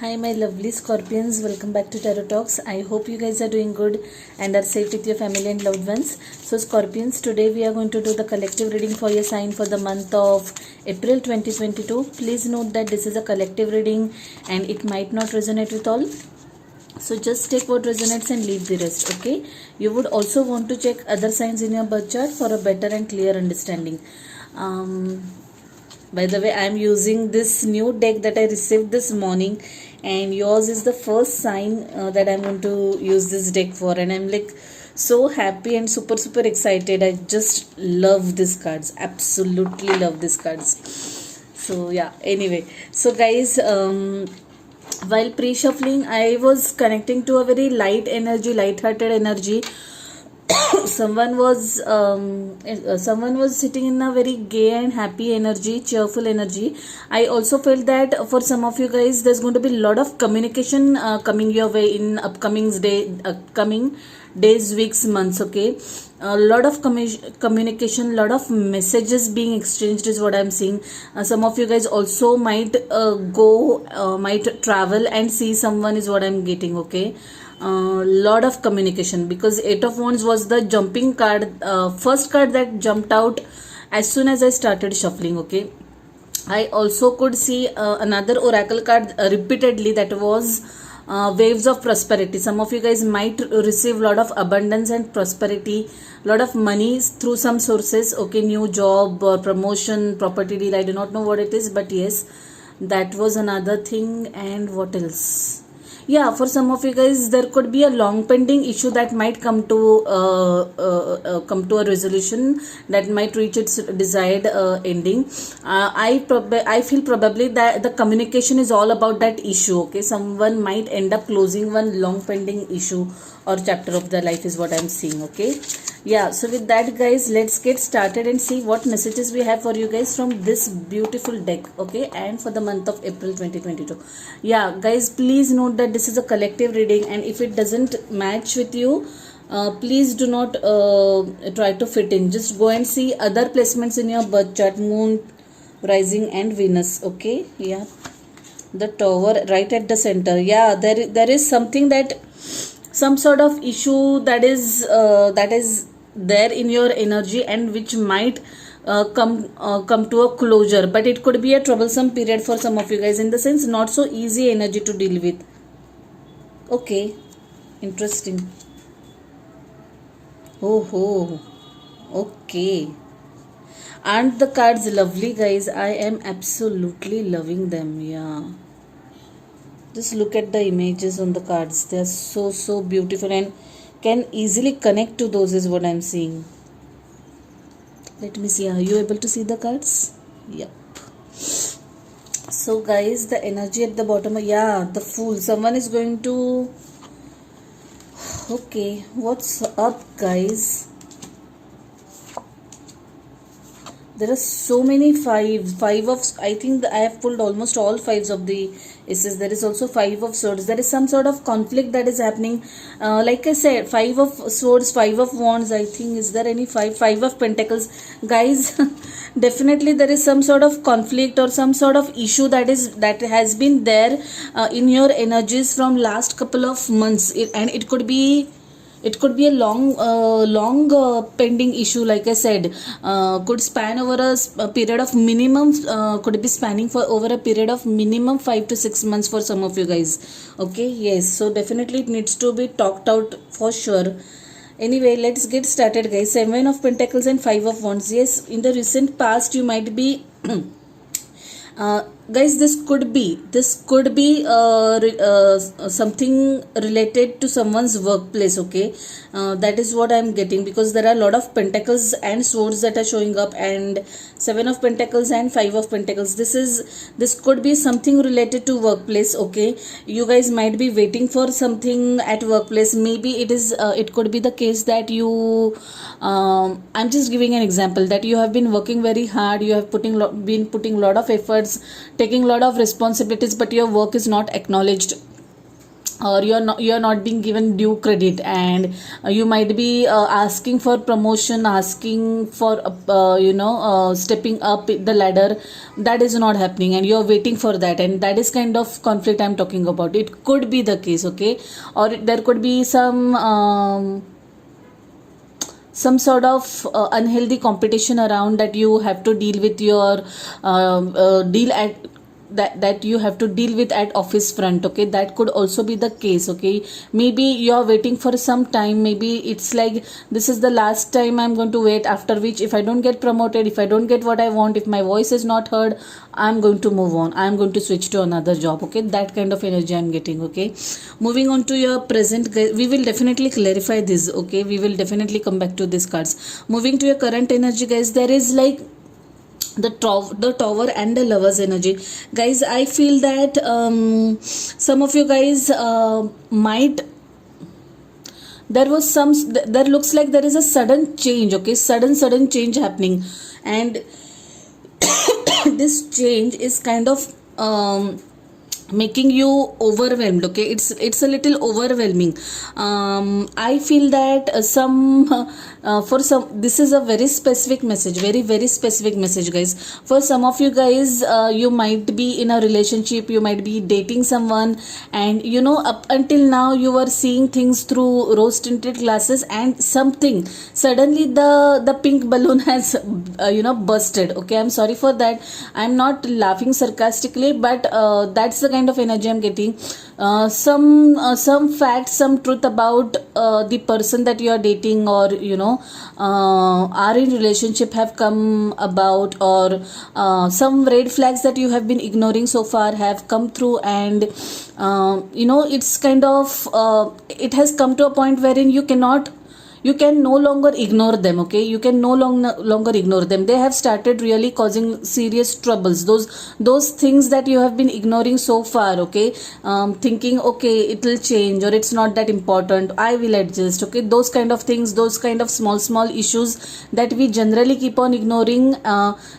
Hi, my lovely Scorpions. Welcome back to Tarot Talks. I hope you guys are doing good and are safe with your family and loved ones. So, Scorpions, today we are going to do the collective reading for your sign for the month of April 2022. Please note that this is a collective reading and it might not resonate with all. So, just take what resonates and leave the rest, okay? You would also want to check other signs in your birth chart for a better and clear understanding. By the way, I am using this new deck that I received this morning, and yours is the first sign that I'm going to use this deck for, and I'm like so happy and super excited. I just love these cards, absolutely love these cards. So yeah, anyway, so guys, while pre-shuffling I was connecting to a very light energy, light-hearted energy. someone was sitting in a very gay and happy energy, cheerful energy. I also felt that for some of you guys there's going to be a lot of communication coming your way in upcoming days, weeks, months, okay? A lot of communication, lot of messages being exchanged is what I'm seeing. Some of you guys also might might travel and see someone is what I'm getting, okay? Lot of communication, because Eight of Wands was the jumping card, first card that jumped out as soon as I started shuffling, okay? I also could see another oracle card repeatedly, that was waves of prosperity. Some of you guys might receive a lot of abundance and prosperity, lot of money through some sources, okay? New job or promotion, property deal, I do not know what it is, but yes, that was another thing. And what else? Yeah, for some of you guys there could be a long pending issue that might come to a resolution, that might reach its desired ending. I feel probably that the communication is all about that issue, okay? Someone might end up closing one long pending issue or chapter of their life is what I'm seeing, okay? Yeah, so with that guys, let's get started and see what messages we have for you guys from this beautiful deck, okay? And for the month of April 2022. Yeah guys, please note that this is a collective reading, and if it doesn't match with you, please do not try to fit in. Just go and see other placements in your birth chart, moon, rising and Venus, okay? Yeah, the Tower right at the center. Yeah, there is something, that some sort of issue that is there in your energy, and which might come to a closure, but it could be a troublesome period for some of you guys, in the sense not so easy energy to deal with, okay? Interesting. Oh, okay. And the cards lovely guys, I am absolutely loving them. Yeah, just look at the images on the cards, they are so beautiful and can easily connect to those is what I'm seeing. Let me see, are you able to see the cards? Yep. So guys, the energy at the bottom, yeah, the Fool, someone is going to, okay, what's up guys? There are so many five of, I think I have pulled almost all fives of the aces. There is also Five of Swords. There is some sort of conflict that is happening. Like I said, Five of Swords, Five of Wands, I think. Is there any Five of Pentacles? Guys, definitely there is some sort of conflict or some sort of issue that has been there in your energies from last couple of months. And it could be a long pending issue, like I said, could span over a period of minimum, could be spanning for over a period of minimum 5 to 6 months for some of you guys, okay? Yes, so definitely it needs to be talked out for sure. Anyway, let's get started guys. Seven of Pentacles and Five of Wands. Yes, in the recent past you might be guys, this could be something related to someone's workplace, okay? That is what I'm getting, because there are a lot of Pentacles and Swords that are showing up, and Seven of Pentacles and Five of Pentacles. This could be something related to workplace, okay? You guys might be waiting for something at workplace. Maybe it could be the case that you I'm just giving an example, that you have been working very hard, you have been putting a lot of efforts, taking a lot of responsibilities, but your work is not acknowledged. or you're not being given due credit, and you might be asking for promotion, asking for stepping up the ladder. That is not happening, and you're waiting for that, and that is kind of conflict I'm talking about. It could be the case, okay? Or there could be some sort of unhealthy competition around, that you have to deal with your deal at that you have to deal with at office front, okay? That could also be the case, okay? Maybe you're waiting for some time, maybe it's like this is the last time I'm going to wait, after which if I don't get promoted, if I don't get what I want, if my voice is not heard, I'm going to move on, I'm going to switch to another job, okay? That kind of energy I'm getting, okay? Moving on to your present, we will definitely clarify this, okay? We will definitely come back to these cards. Moving to your current energy, guys, there is like the tower and the Lovers energy. Guys, I feel that some of you guys might, there looks like there is a sudden change, okay? Sudden change happening, and this change is kind of making you overwhelmed, okay? It's a little overwhelming. I feel that for some, this is a very specific message, very specific message, guys. For some of you guys, you might be in a relationship, you might be dating someone, and up until now you were seeing things through rose tinted glasses, and something suddenly the pink balloon has busted, okay? I'm sorry for that, I'm not laughing sarcastically, but that's the kind of energy I'm getting. Some facts, some truth about the person that you are dating, or are in relationship, have come about, or some red flags that you have been ignoring so far have come through, and it's kind of it has come to a point wherein you can no longer ignore them, okay? You can no longer ignore them. They have started really causing serious troubles, those things that you have been ignoring so far, okay? Thinking, okay, it will change, or it's not that important, I will adjust, okay? Those kind of things, those kind of small issues that we generally keep on ignoring.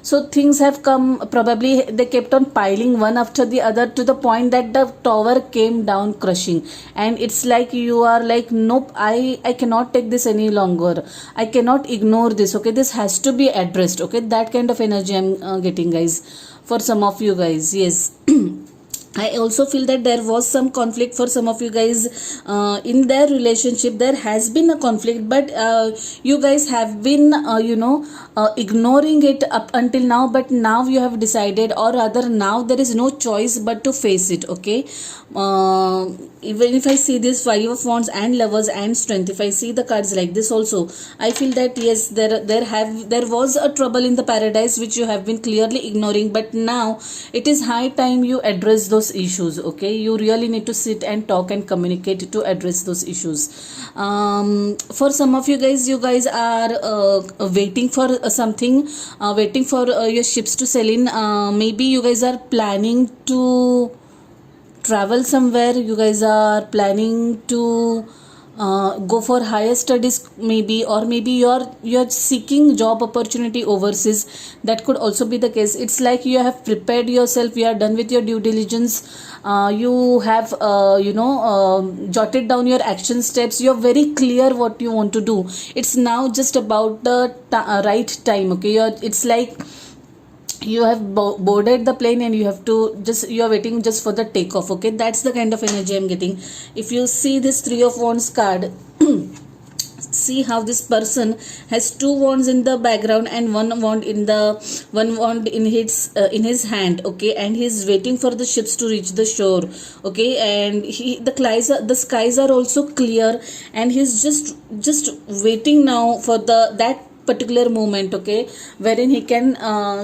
So things have come, probably they kept on piling one after the other, to the point that the tower came down crushing, and it's like you are like, nope, I cannot take this any longer, I cannot ignore this, okay? This has to be addressed, okay? That kind of energy I'm getting, guys, for some of you guys. Yes. I also feel that there was some conflict for some of you guys in their relationship. There has been a conflict, but you guys have been ignoring it up until now, but now you have decided, or rather now there is no choice but to face it, okay? Even if I see this Five of Wands and Lovers and Strength, if I see the cards like this also, I feel that yes, there was a trouble in the paradise which you have been clearly ignoring, but now it is high time you address those issues, okay? You really need to sit and talk and communicate to address those issues. For some of you guys are waiting for something, waiting for your ships to sail in. Maybe you guys are planning to travel somewhere, you guys are planning to go for higher studies, maybe, or maybe you're seeking job opportunity overseas. That could also be the case. It's like you have prepared yourself, you are done with your due diligence, you have jotted down your action steps, you're very clear what you want to do. It's now just about the right time, okay? It's like you have boarded the plane, and you are waiting just for the takeoff, okay? That's the kind of energy I'm getting. If you see this Three of Wands card, see how this person has two wands in the background and one wand in his hand, okay? And he's waiting for the ships to reach the shore, okay? And the skies are also clear, and he's just waiting now for that particular moment, okay, wherein he can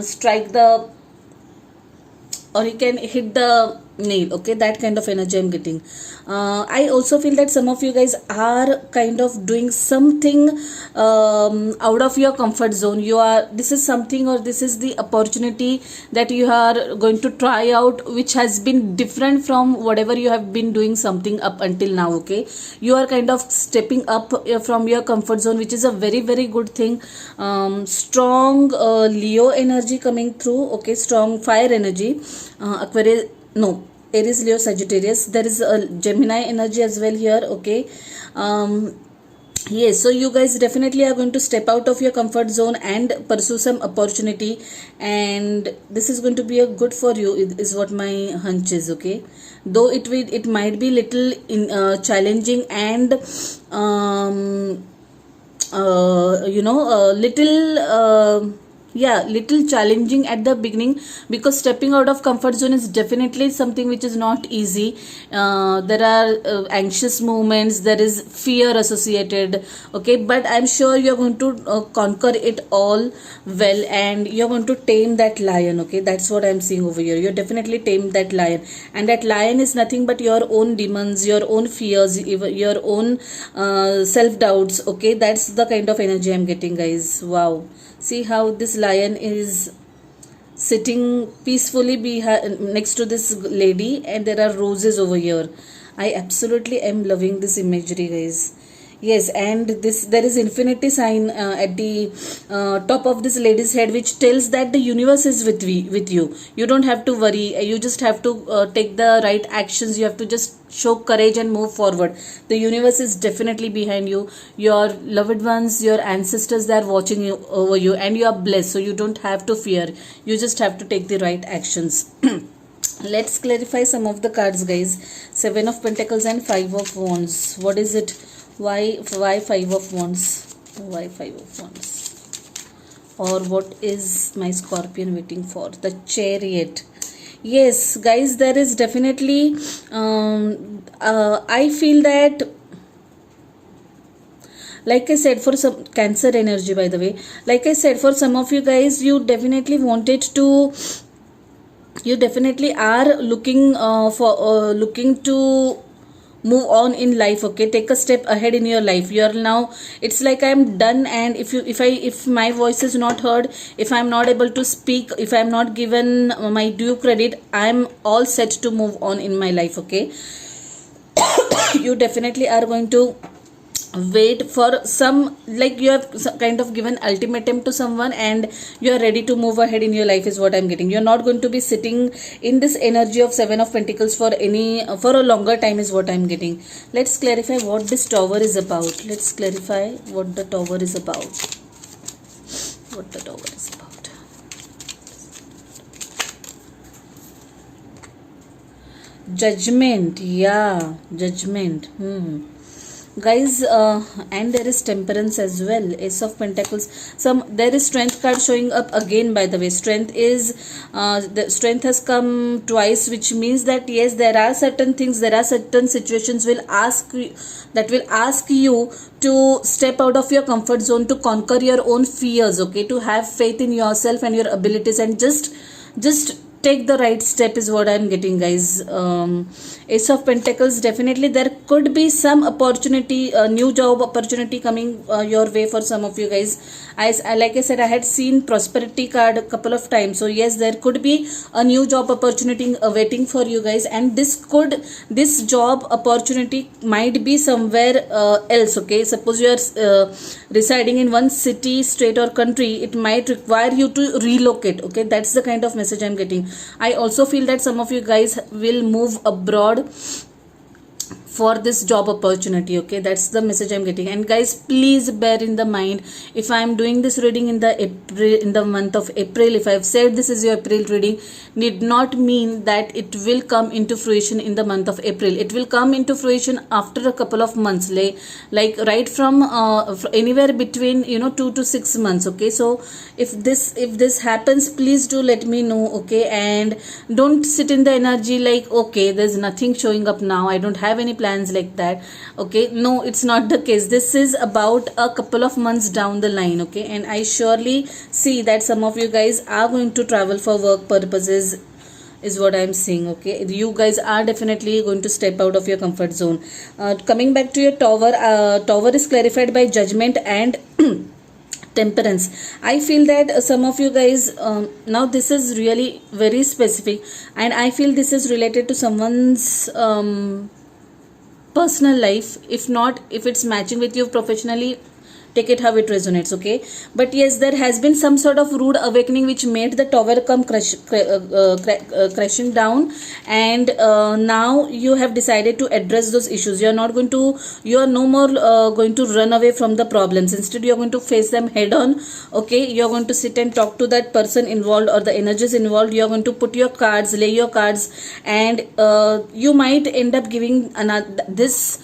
strike or he can hit the nail, okay? That kind of energy I'm getting. I also feel that some of you guys are kind of doing something out of your comfort zone. This is something, or this is the opportunity that you are going to try out, which has been different from whatever you have been doing something up until now, okay? You are kind of stepping up from your comfort zone, which is a very good thing. Strong Leo energy coming through, okay? Strong fire energy. Aries, Leo, Sagittarius. There is a Gemini energy as well here. Okay. Yes, so you guys definitely are going to step out of your comfort zone and pursue some opportunity, and this is going to be a good for you, is what my hunch is. Okay, though it might be little challenging and little yeah, little challenging at the beginning, because stepping out of comfort zone is definitely something which is not easy. There are anxious moments, there is fear associated. Okay, but I'm sure you're going to conquer it all well, and you're going to tame that lion. Okay, that's what I'm seeing over here. You're definitely tame that lion, and that lion is nothing but your own demons, your own fears, your own self doubts. Okay, that's the kind of energy I'm getting, guys. Wow, see how this lion is sitting peacefully next to this lady, and there are roses over here. I absolutely am loving this imagery, guys. Yes, and this, there is infinity sign at the top of this lady's head, which tells that the universe is with you. You don't have to worry. You just have to take the right actions. You have to just show courage and move forward. The universe is definitely behind you. Your loved ones, your ancestors, they are watching you over you, and you are blessed. So you don't have to fear. You just have to take the right actions. Let's clarify some of the cards, guys. Seven of Pentacles and Five of Wands. What is it? Why Five of Wands? Why Five of Wands? Or what is my Scorpion waiting for? The Chariot. Yes, guys, there is definitely I feel that, like I said, for some Cancer energy, by the way, like I said, for some of you guys, you definitely are looking to move on in life. Okay, take a step ahead in your life. You are now, it's like I'm done, and if my voice is not heard, if I'm not able to speak, if I'm not given my due credit, I'm all set to move on in my life. Okay, you definitely are going to wait for some, like you have kind of given ultimatum to someone, and you are ready to move ahead in your life, is what I'm getting. You're not going to be sitting in this energy of Seven of Pentacles for a longer time, is what I'm getting. Let's clarify what this Tower is about. Let's clarify what the Tower is about. What the Tower is about. Judgment. Yeah, judgment. Guys, and there is Temperance as well. Ace of Pentacles. There is Strength card showing up again, by the way. Strength the Strength has come twice, which means that yes, there are certain things, there are certain situations that will ask you to step out of your comfort zone, to conquer your own fears. Okay, to have faith in yourself and your abilities, and just take the right step, is what I'm getting, guys. Ace of Pentacles, definitely there could be some opportunity, new job opportunity coming your way for some of you guys. Like I said, I had seen Prosperity card a couple of times, so yes, there could be a new job opportunity waiting for you guys, and this job opportunity might be somewhere else. Okay, suppose you are residing in one city, state or country, it might require you to relocate. Okay, that's the kind of message I'm getting. I also feel that some of you guys will move abroad for this job opportunity. Okay, that's the message I'm getting. And guys, please bear in the mind, if I'm doing this reading in the month of April, if I've said this is your April reading, need not mean that it will come into fruition in the month of April. It will come into fruition after a couple of months, like right from anywhere between 2 to 6 months. Okay, so if this happens, please do let me know. Okay, and don't sit in the energy like, okay, there's nothing showing up now, I don't have any plans like that. Okay, no, it's not the case. This is about a couple of months down the line. Okay, and I surely see that some of you guys are going to travel for work purposes, is what I'm seeing. Okay, you guys are definitely going to step out of your comfort zone. Coming back to your Tower is clarified by Judgment and Temperance. I feel that some of you guys, now this is really very specific, and I feel this is related to someone's personal life. If not, if it's matching with you professionally, take it how it resonates, okay? But yes, there has been some sort of rude awakening which made the tower come crashing down, and now you have decided to address those issues. You are no more going to run away from the problems. Instead, you are going to face them head on, okay? You are going to sit and talk to that person involved or the energies involved. You are going to put your cards, lay your cards, and you might end up giving this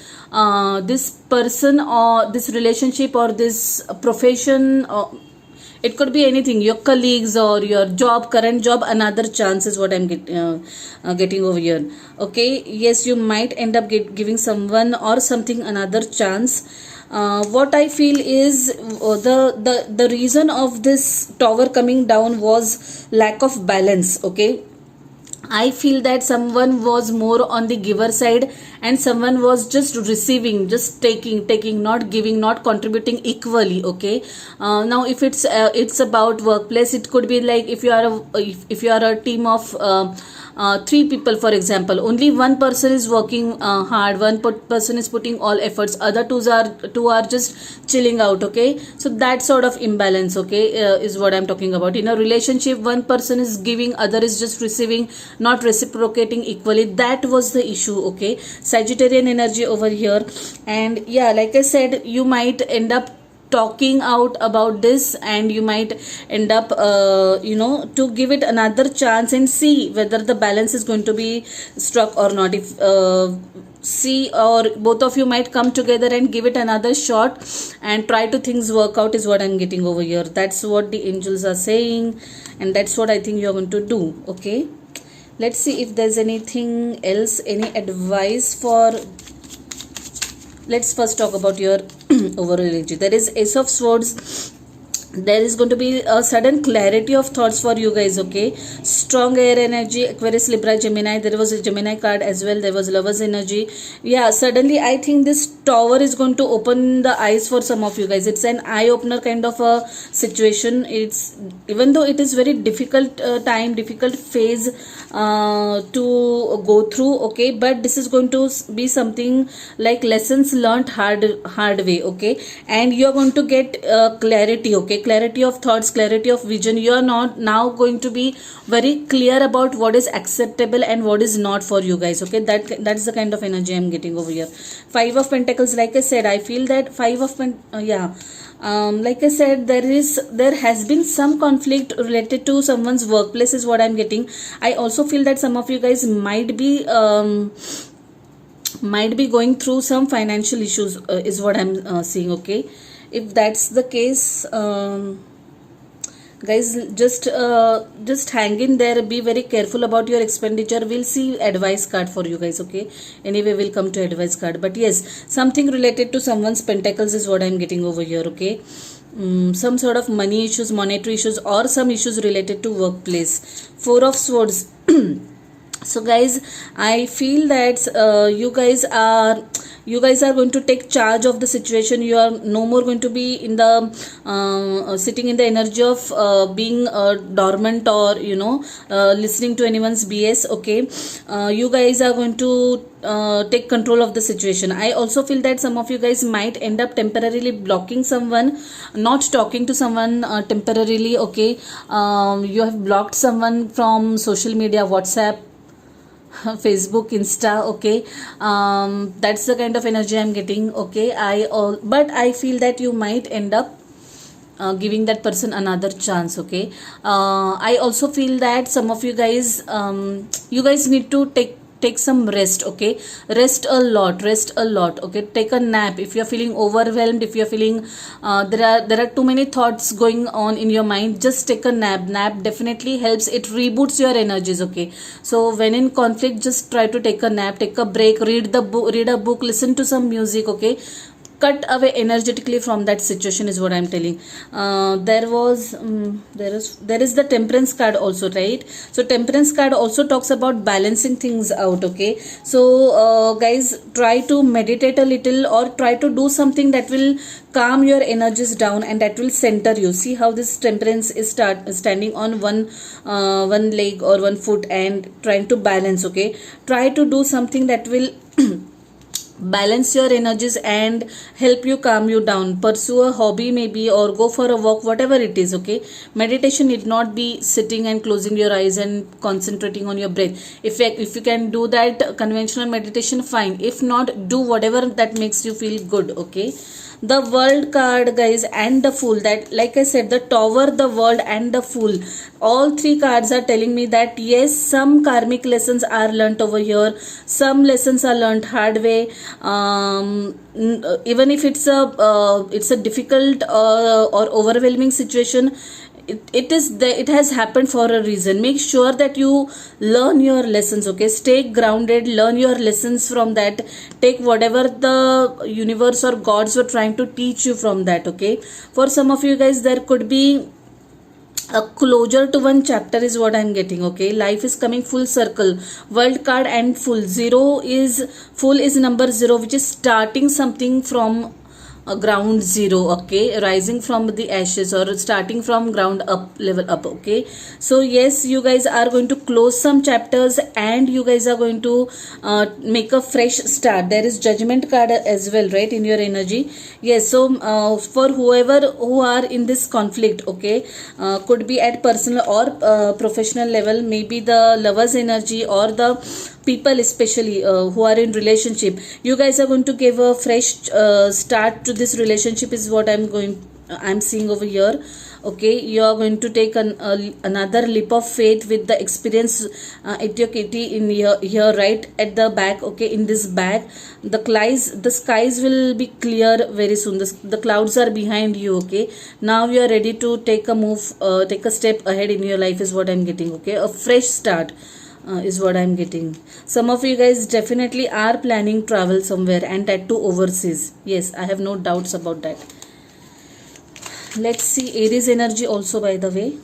person or this relationship or this profession, or it could be anything, your colleagues or your current job, another chance is what I'm getting over here, okay? Yes, you might end up giving someone or something another chance. What I feel is the reason of this tower coming down was lack of balance, okay? I feel that someone was more on the giver side and someone was just receiving, just taking, not giving, not contributing equally, okay? Now if it's about workplace, it could be like if you are a team of 3 people, for example, only one person is working hard, person is putting all efforts, other two are just chilling out, okay? So that sort of imbalance, okay, is what I'm talking about. In a relationship, one person is giving, other is just receiving, not reciprocating equally. That was the issue, okay? Sagittarian energy over here. And yeah, like I said, you might end up talking out about this, and you might end up to give it another chance and see whether the balance is going to be struck or not. If see, or both of you might come together and give it another shot and try to things work out, is what I'm getting over here. That's what the angels are saying, and that's what I think you're going to do, okay? Let's see if there's anything else, any advice for. Let's first talk about your overall energy. There is Ace of Swords. There is going to be a sudden clarity of thoughts for you guys, okay? Strong air energy, Aquarius, Libra, Gemini. There was a Gemini card as well. There was Lover's energy. Yeah, suddenly I think this tower is going to open the eyes for some of you guys. It's an eye-opener kind of a situation. It's, even though it is very difficult time, difficult phase to go through, okay? But this is going to be something like lessons learned hard way, okay? And you're going to get clarity, okay? Clarity of thoughts, clarity of vision. You are not now going to be very clear about what is acceptable and what is not for you guys, okay? That's the kind of energy I'm getting over here. 5 of Pentacles, like I said, I feel that 5 of like I said, there has been some conflict related to someone's workplace, is what I'm getting. I also feel that some of you guys might be going through some financial issues, is what I'm seeing, okay? If that's the case, guys, just hang in there, be very careful about your expenditure. We'll see advice card for you guys, okay? Anyway, we'll come to advice card, but yes, something related to someone's pentacles is what I'm getting over here, okay? Some sort of money issues, monetary issues, or some issues related to workplace. 4 of Swords. So guys, I feel that you guys are going to take charge of the situation. You are no more going to be in the sitting in the energy of being dormant, or listening to anyone's BS, okay? You guys are going to take control of the situation. I also feel that some of you guys might end up temporarily blocking someone, not talking to someone temporarily, okay? You have blocked someone from social media, WhatsApp, Facebook, Insta, okay? That's the kind of energy I'm getting, okay? But I feel that you might end up giving that person another chance, okay? I also feel that some of you guys need to take some rest, okay? Rest a lot, okay? Take a nap if you're feeling overwhelmed, if you're feeling there are too many thoughts going on in your mind. Just take a nap. Definitely helps. It reboots your energies, okay? So when in conflict, just try to take a nap, take a break, read a book, listen to some music, okay? Cut away energetically from that situation, is what I'm telling. There is the Temperance card also, right? So Temperance card also talks about balancing things out, okay? So guys, try to meditate a little, or try to do something that will calm your energies down and that will center you. See how this Temperance is standing on one leg or one foot and trying to balance, okay? Try to do something that will balance your energies and help you calm you down. Pursue a hobby maybe, or go for a walk, whatever it is. Okay, meditation need not be sitting and closing your eyes and concentrating on your breath. If you can do that conventional meditation, fine. If not, do whatever that makes you feel good. Okay, the world card, guys, and the fool, that like I said, the tower, the world, and the fool, all three cards are telling me that yes, some karmic lessons are learnt over here, some lessons are learnt hard way. Even if it's a difficult or overwhelming situation, it has happened for a reason. Make sure that you learn your lessons. Okay, stay grounded, learn your lessons from that, take whatever the universe or gods were trying to teach you from that. Okay, for some of you guys, there could be a closure to one chapter is what I'm getting. Okay, life is coming full circle. World card and full is number 0, which is starting something from ground zero. Okay, rising from the ashes or starting from ground up, level up. Okay, so yes, you guys are going to close some chapters and you guys are going to make a fresh start. There is judgment card as well, right, in your energy. Yes, so for whoever who are in this conflict, okay, could be at personal or professional level, maybe the lover's energy or the people especially who are in relationship, you guys are going to give a fresh start to this relationship is what I'm seeing over here. Okay, you are going to take another leap of faith with the experience etiquette in here right at the back. Okay, in this bag, the skies will be clear very soon. The clouds are behind you. Okay, now you are ready to take a step ahead in your life is what I'm getting. Okay, a fresh start is what I'm getting. Some of you guys definitely are planning travel somewhere, and that too overseas. Yes, I have no doubts about that. Let's see Aries energy also, by the way.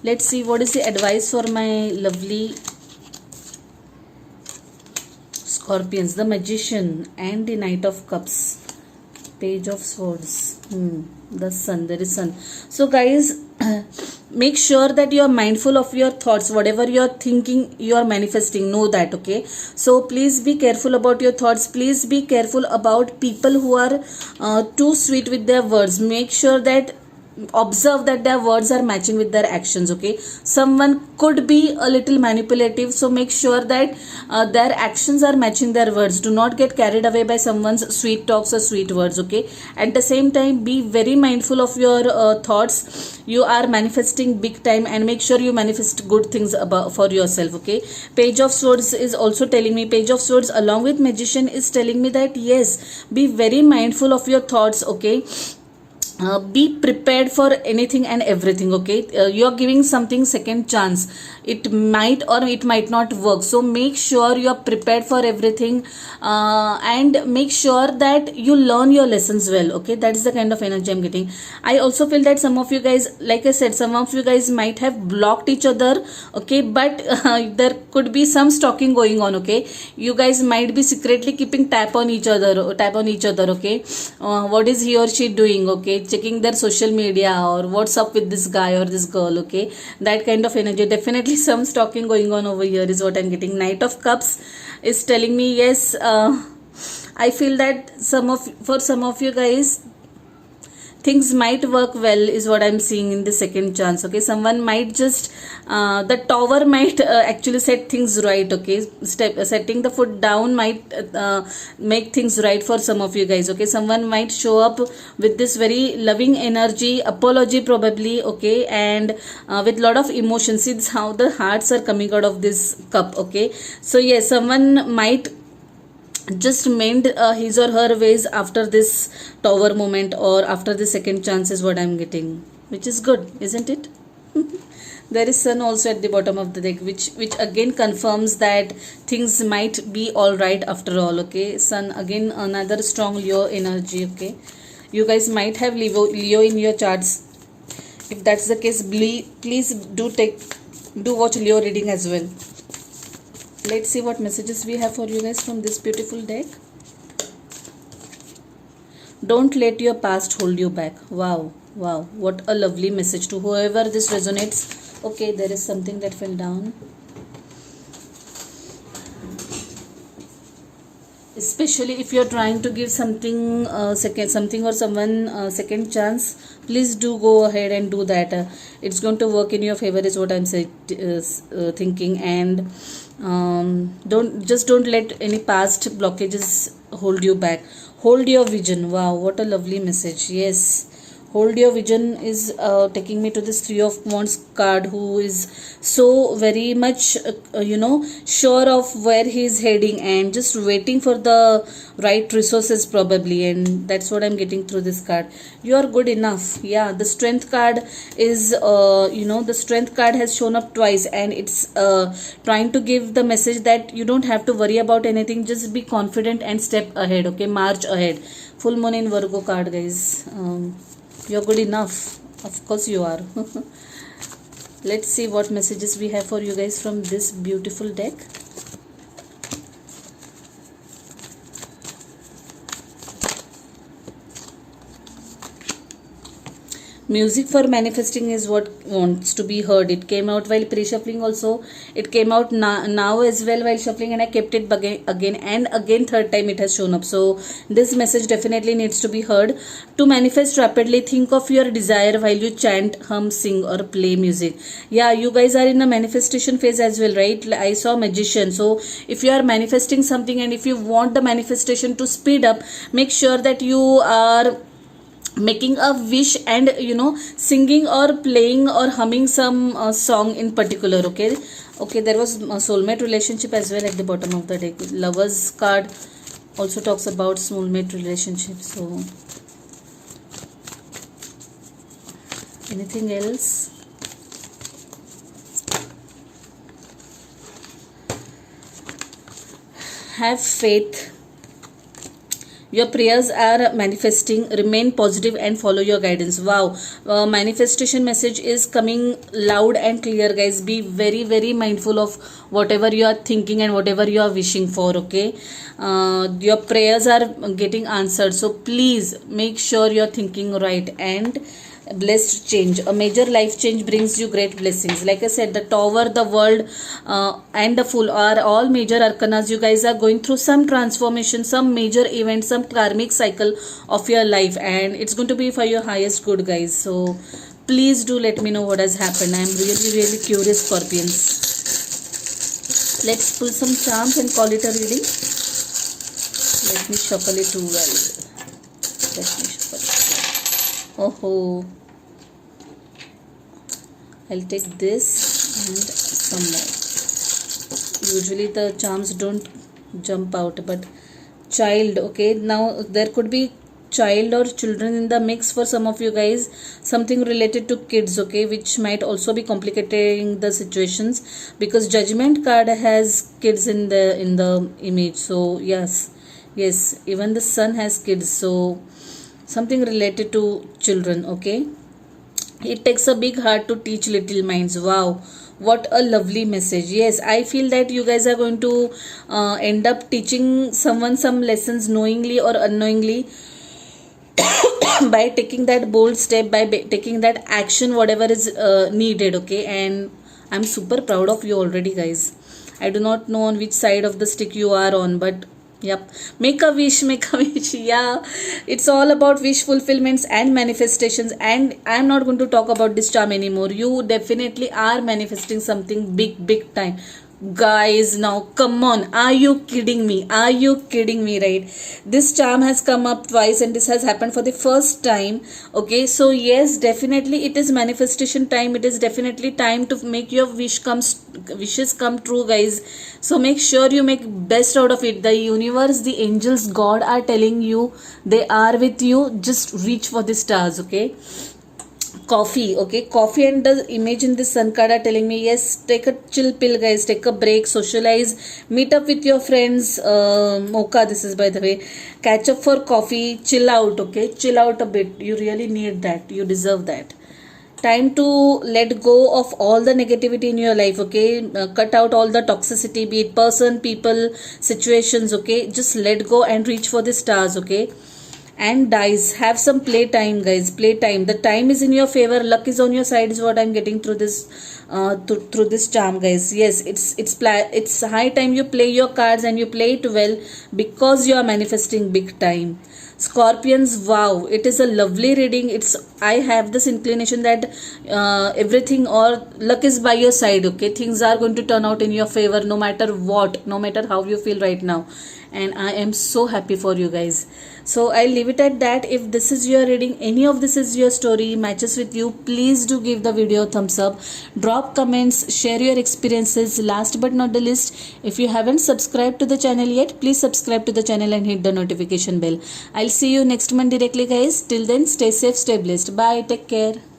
Let's see what is the advice for my lovely Scorpions. The Magician and the Knight of Cups. Page of Swords. The Sun. There is Sun. So guys, make sure that you are mindful of your thoughts. Whatever you are thinking, you are manifesting. Know that. Okay, so please be careful about your thoughts. Please be careful about people who are too sweet with their words. Make sure that observe that their words are matching with their actions. Okay, someone could be a little manipulative, so make sure that their actions are matching their words. Do not get carried away by someone's sweet talks or sweet words. Okay, at the same time, be very mindful of your thoughts. You are manifesting big time, and make sure you manifest good things for yourself. Okay, Page of Swords is also telling me, Page of Swords along with Magician is telling me that yes, be very mindful of your thoughts. Okay, be prepared for anything and everything. Okay, you are giving something second chance. It might or it might not work, so make sure you are prepared for everything, and make sure that you learn your lessons well. Okay, that is the kind of energy I'm getting. I also feel that some of you guys, like I said, some of you guys might have blocked each other. Okay, but there could be some stalking going on. Okay, you guys might be secretly keeping tab on each other. Okay, what is he or she doing? Okay, checking their social media or what's up with this guy or this girl. Okay, that kind of energy. Definitely some stalking going on over here is what I'm getting. Knight of Cups is telling me yes, I feel that for some of you guys, things might work well is what I'm seeing in the second chance. Okay, someone might just the tower might actually set things right. Okay, setting the foot down might make things right for some of you guys. Okay, someone might show up with this very loving energy, apology probably. Okay, and with lot of emotion. See how the hearts are coming out of this cup. Okay, so yes, someone might just mend his or her ways after this tower moment or after the second chance is what I'm getting, which is good, isn't it? There is Sun also at the bottom of the deck, which again confirms that things might be all right after all. Okay, Sun again, another strong Leo energy. Okay, you guys might have Leo in your charts. If that's the case, please do watch Leo reading as well. Let's see what messages we have for you guys from this beautiful deck. Don't let your past hold you back. Wow, what a lovely message to whoever this resonates. Okay, there is something that fell down. especially if you're trying to give something something or someone second chance, please do go ahead and do that. It's going to work in your favor is what I'm thinking. And don't let any past blockages hold you back. Hold your vision. Wow, what a lovely message. Yes, hold your vision is taking me to this Three of Wands card, who is so very much sure of where he is heading and just waiting for the right resources probably. And that's what I'm getting through this card. You are good enough. Yeah, the Strength card is the Strength card has shown up twice, and it's trying to give the message that you don't have to worry about anything. Just be confident and step ahead. Okay, march ahead. Full moon in Virgo card, guys. You're good enough. Of course you are. Let's see what messages we have for you guys from this beautiful deck. Music for manifesting is what wants to be heard. It came out while pre-shuffling also. It came out now as well while shuffling, and I kept it again and again. Third time it has shown up. So this message definitely needs to be heard. To manifest rapidly, think of your desire while you chant, hum, sing or play music. Yeah, you guys are in a manifestation phase as well, right? I saw Magician. So if you are manifesting something and if you want the manifestation to speed up, make sure that you are making a wish and singing or playing or humming some song in particular. Okay, there was a soulmate relationship as well at the bottom of the deck. Lovers card also talks about soulmate relationship. So anything else? Have faith. Your prayers are manifesting. Remain positive and follow your guidance. Wow, manifestation message is coming loud and clear, guys. Be very, very mindful of whatever you are thinking and whatever you are wishing for. Okay, your prayers are getting answered. So please make sure you are thinking right. And blessed change, a major life change brings you great blessings. Like I said, the Tower, the World and the Fool are all major arcanas. You guys are going through some transformation, some major event, some karmic cycle of your life, and it's going to be for your highest good, guys. So please do let me know what has happened. I'm really, really curious, Scorpions. Let's pull some charms and call it a reading. Let me shuffle it too well. Let me shuffle it. Oh, I'll take this and some more. Usually the charms don't jump out, but child. Okay, now there could be child or children in the mix for some of you guys. Something related to kids, okay, which might also be complicating the situations, because Judgment card has kids in the image. So yes, even the sun has kids. So something related to children. Okay, it takes a big heart to teach little minds. Wow, what a lovely message. Yes, I feel that you guys are going to end up teaching someone some lessons knowingly or unknowingly by taking that bold step, by taking that action, whatever is needed. Okay, and I'm super proud of you already, guys. I do not know on which side of the stick you are on, but yep, make a wish. Yeah, it's all about wish fulfillments and manifestations, and I'm not going to talk about this charm anymore. You definitely are manifesting something big time, guys. Now come on, are you kidding me? Right, this charm has come up twice and this has happened for the first time. Okay, so yes, definitely it is manifestation time. It is definitely time to make your wishes come true, guys. So make sure you make best out of it. The universe, the angels, God are telling you they are with you. Just reach for the stars. Okay, coffee. Okay, coffee and the image in this sun card are telling me, yes, take a chill pill, guys. Take a break, socialize, meet up with your friends. Mocha, this is by the way. Catch up for coffee, chill out. Okay, chill out a bit. You really need that. You deserve that. Time to let go of all the negativity in your life. Okay, cut out all the toxicity, be it person, people, situations. Okay, just let go and reach for the stars. Okay, and dice. Have some play time, guys. Play time. The time is in your favor, luck is on your side is what I'm getting through this through this charm, guys. Yes, it's high time you play your cards and you play it well, because you are manifesting big time. Scorpions, wow, it is a lovely reading. I have this inclination that everything or luck is by your side. Okay, things are going to turn out in your favor no matter what, no matter how you feel right now, and I am so happy for you guys. So I'll leave it at that. If this is your reading, any of this is your story, matches with you, please do give the video a thumbs up, drop comments, share your experiences. Last but not the least, if you haven't subscribed to the channel yet, please subscribe to the channel and hit the notification bell. I'll see you next month directly, guys. Till then, stay safe, stay blessed. Bye, take care.